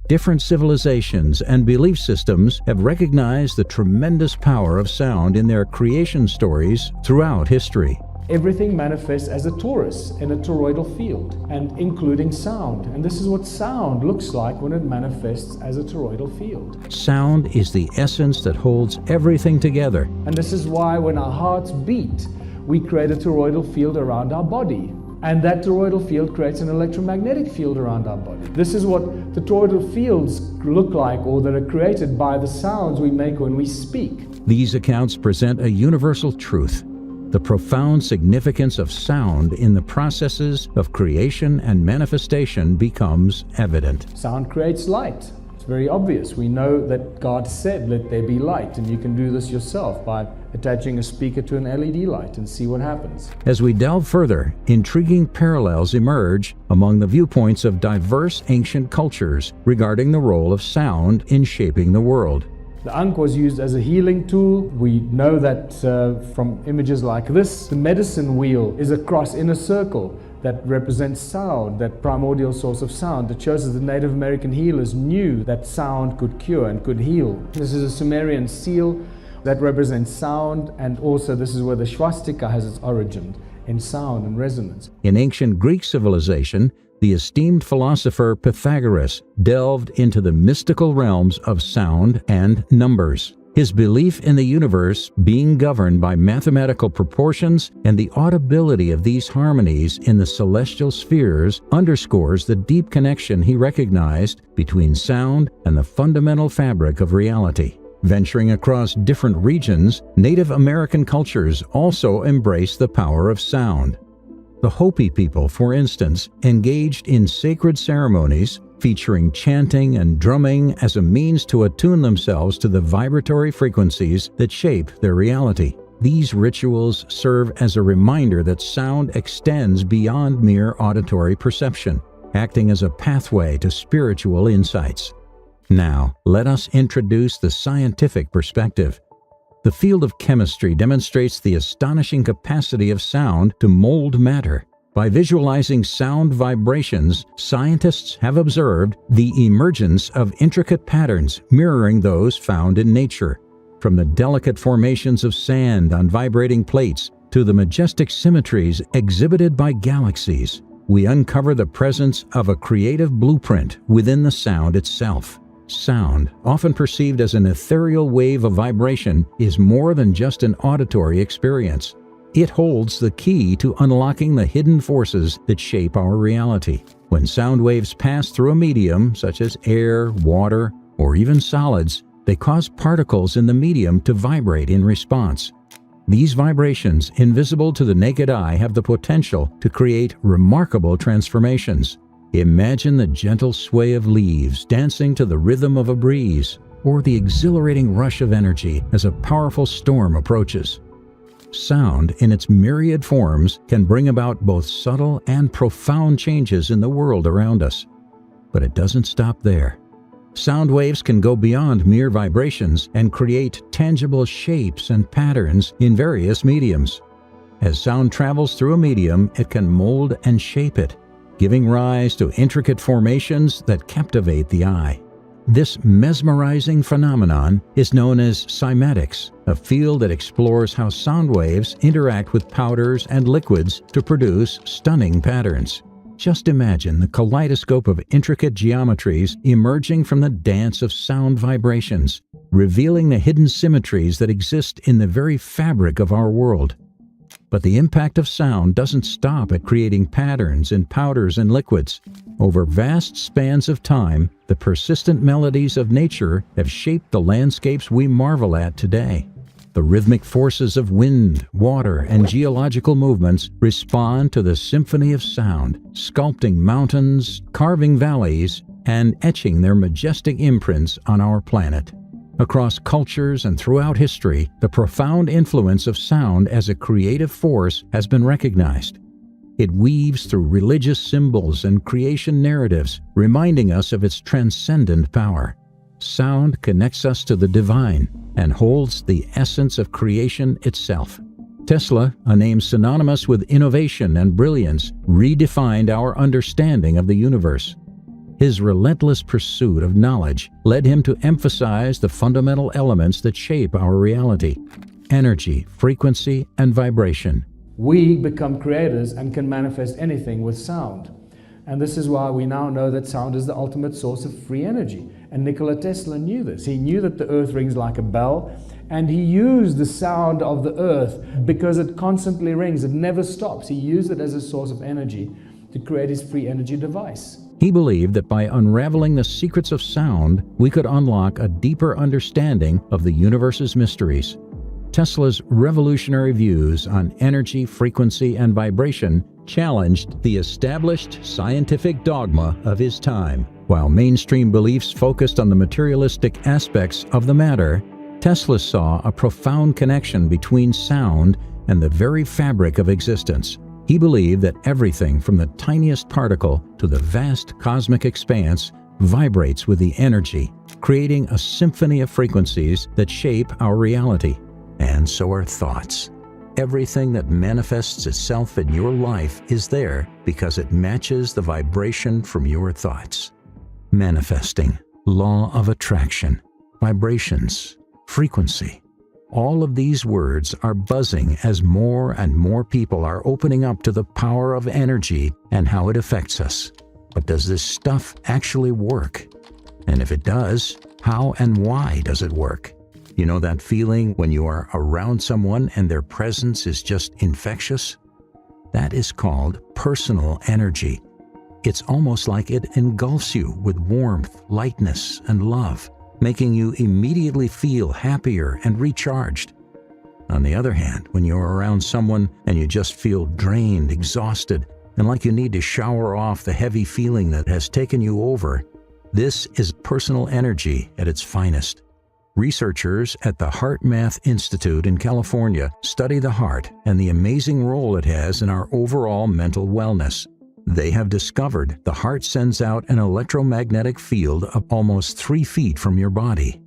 Different civilizations and belief systems have recognized the tremendous power of sound in their creation stories throughout history. Everything manifests as a torus in a toroidal field, and including sound. And this is what sound looks like when it manifests as a toroidal field. Sound is the essence that holds everything together. And this is why when our hearts beat, we create a toroidal field around our body. And that toroidal field creates an electromagnetic field around our body. This is what the toroidal fields look like, or that are created by the sounds we make when we speak. These accounts present a universal truth: the profound significance of sound in the processes of creation and manifestation becomes evident. Sound creates light. It's very obvious. We know that God said, "Let there be light," and you can do this yourself by attaching a speaker to an LED light and see what happens. As we delve further, intriguing parallels emerge among the viewpoints of diverse ancient cultures regarding the role of sound in shaping the world. The ankh was used as a healing tool. We know that from images like this. The medicine wheel is a cross in a circle that represents sound, that primordial source of sound, that shows that the Native American healers knew that sound could cure and could heal. This is a Sumerian seal that represents sound, and also this is where the swastika has its origin, in sound and resonance. In ancient Greek civilization, the esteemed philosopher Pythagoras delved into the mystical realms of sound and numbers. His belief in the universe being governed by mathematical proportions and the audibility of these harmonies in the celestial spheres underscores the deep connection he recognized between sound and the fundamental fabric of reality. Venturing across different regions, Native American cultures also embrace the power of sound. The Hopi people, for instance, engaged in sacred ceremonies featuring chanting and drumming as a means to attune themselves to the vibratory frequencies that shape their reality. These rituals serve as a reminder that sound extends beyond mere auditory perception, acting as a pathway to spiritual insights. Now, let us introduce the scientific perspective. The field of chemistry demonstrates the astonishing capacity of sound to mold matter. By visualizing sound vibrations, scientists have observed the emergence of intricate patterns mirroring those found in nature. From the delicate formations of sand on vibrating plates to the majestic symmetries exhibited by galaxies, we uncover the presence of a creative blueprint within the sound itself. Sound, often perceived as an ethereal wave of vibration, is more than just an auditory experience. It holds the key to unlocking the hidden forces that shape our reality. When sound waves pass through a medium, such as air, water, or even solids, they cause particles in the medium to vibrate in response. These vibrations, invisible to the naked eye, have the potential to create remarkable transformations. Imagine the gentle sway of leaves dancing to the rhythm of a breeze, or the exhilarating rush of energy as a powerful storm approaches. Sound, in its myriad forms, can bring about both subtle and profound changes in the world around us. But it doesn't stop there. Sound waves can go beyond mere vibrations and create tangible shapes and patterns in various mediums. As sound travels through a medium, it can mold and shape it, giving rise to intricate formations that captivate the eye. This mesmerizing phenomenon is known as cymatics, a field that explores how sound waves interact with powders and liquids to produce stunning patterns. Just imagine the kaleidoscope of intricate geometries emerging from the dance of sound vibrations, revealing the hidden symmetries that exist in the very fabric of our world. But the impact of sound doesn't stop at creating patterns in powders and liquids. Over vast spans of time, the persistent melodies of nature have shaped the landscapes we marvel at today. The rhythmic forces of wind, water, and geological movements respond to the symphony of sound, sculpting mountains, carving valleys, and etching their majestic imprints on our planet. Across cultures and throughout history, the profound influence of sound as a creative force has been recognized. It weaves through religious symbols and creation narratives, reminding us of its transcendent power. Sound connects us to the divine and holds the essence of creation itself. Tesla, a name synonymous with innovation and brilliance, redefined our understanding of the universe. His relentless pursuit of knowledge led him to emphasize the fundamental elements that shape our reality: energy, frequency, and vibration. We become creators and can manifest anything with sound. And this is why we now know that sound is the ultimate source of free energy. And Nikola Tesla knew this. He knew that the earth rings like a bell, and he used the sound of the earth because it constantly rings, it never stops. He used it as a source of energy to create his free energy device. He believed that by unraveling the secrets of sound, we could unlock a deeper understanding of the universe's mysteries. Tesla's revolutionary views on energy, frequency, and vibration challenged the established scientific dogma of his time. While mainstream beliefs focused on the materialistic aspects of the matter, Tesla saw a profound connection between sound and the very fabric of existence. He believed that everything from the tiniest particle to the vast cosmic expanse vibrates with the energy, creating a symphony of frequencies that shape our reality. And so are thoughts. Everything that manifests itself in your life is there because it matches the vibration from your thoughts. Manifesting, law of attraction, vibrations, frequency. All of these words are buzzing as more and more people are opening up to the power of energy and how it affects us. But does this stuff actually work? And if it does, how and why does it work? You know that feeling when you are around someone and their presence is just infectious? That is called personal energy. It's almost like it engulfs you with warmth, lightness, and love, making you immediately feel happier and recharged. On the other hand, when you're around someone and you just feel drained, exhausted, and like you need to shower off the heavy feeling that has taken you over, this is personal energy at its finest. Researchers at the HeartMath Institute in California study the heart and the amazing role it has in our overall mental wellness. They have discovered the heart sends out an electromagnetic field of almost 3 feet from your body.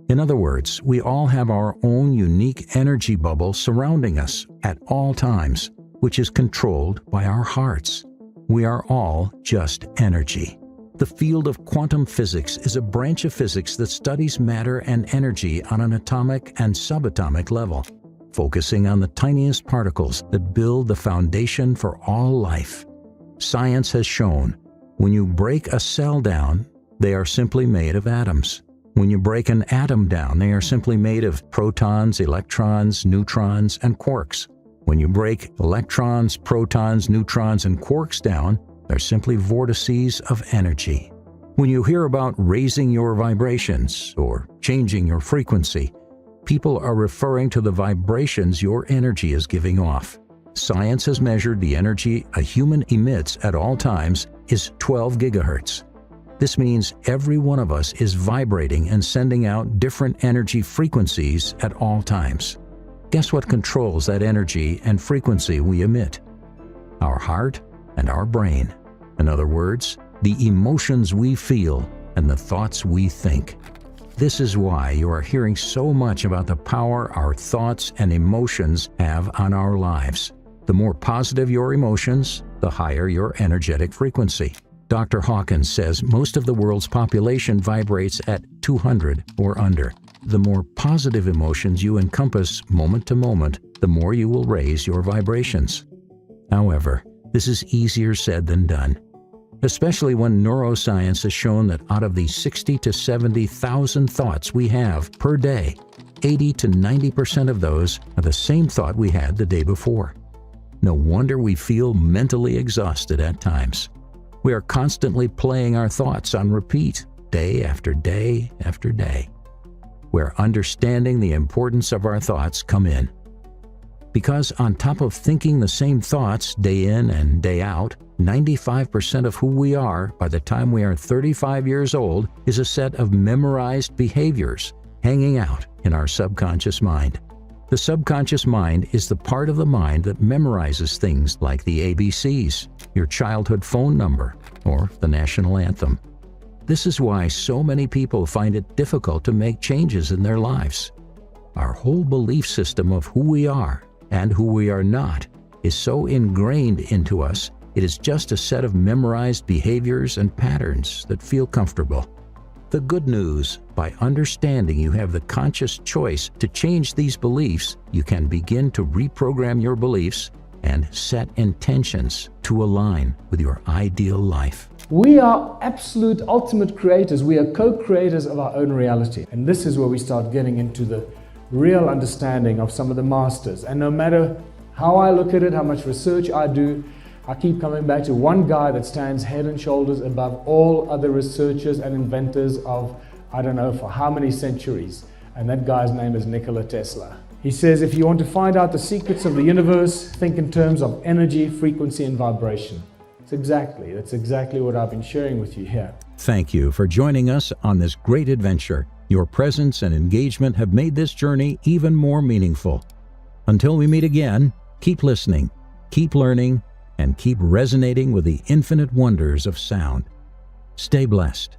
In other words, we all have our own unique energy bubble surrounding us at all times, which is controlled by our hearts. We are all just energy. The field of quantum physics is a branch of physics that studies matter and energy on an atomic and subatomic level, focusing on the tiniest particles that build the foundation for all life. Science has shown when you break a cell down, they are simply made of atoms. When you break an atom down, they are simply made of protons, electrons, neutrons, and quarks. When you break electrons, protons, neutrons, and quarks down, they're simply vortices of energy. When you hear about raising your vibrations or changing your frequency, people are referring to the vibrations your energy is giving off. Science has measured the energy a human emits at all times is 12 gigahertz. This means every one of us is vibrating and sending out different energy frequencies at all times. Guess what controls that energy and frequency we emit? Our heart and our brain. In other words, the emotions we feel and the thoughts we think. This is why you are hearing so much about the power our thoughts and emotions have on our lives. The more positive your emotions, the higher your energetic frequency. Dr. Hawkins says most of the world's population vibrates at 200 or under. The more positive emotions you encompass moment to moment, the more you will raise your vibrations. However, this is easier said than done, especially when neuroscience has shown that out of the 60 to 70,000 thoughts we have per day, 80 to 90% of those are the same thought we had the day before. No wonder we feel mentally exhausted at times. We are constantly playing our thoughts on repeat, day after day after day, where understanding the importance of our thoughts come in. Because on top of thinking the same thoughts day in and day out, 95% of who we are by the time we are 35 years old is a set of memorized behaviors hanging out in our subconscious mind. The subconscious mind is the part of the mind that memorizes things like the ABCs, your childhood phone number, or the national anthem. This is why so many people find it difficult to make changes in their lives. Our whole belief system of who we are and who we are not is so ingrained into us It is just a set of memorized behaviors and patterns that feel comfortable. The good news, by understanding you have the conscious choice to change these beliefs, you can begin to reprogram your beliefs and set intentions to align with your ideal life. We are absolute ultimate creators. We are co-creators of our own reality. And this is where we start getting into the real understanding of some of the masters. And no matter how I look at it, how much research I do, I keep coming back to one guy that stands head and shoulders above all other researchers and inventors of, I don't know, for how many centuries. And that guy's name is Nikola Tesla. He says, if you want to find out the secrets of the universe, think in terms of energy, frequency, and vibration. That's exactly what I've been sharing with you here. Thank you for joining us on this great adventure. Your presence and engagement have made this journey even more meaningful. Until we meet again, keep listening, keep learning, and keep resonating with the infinite wonders of sound. Stay blessed.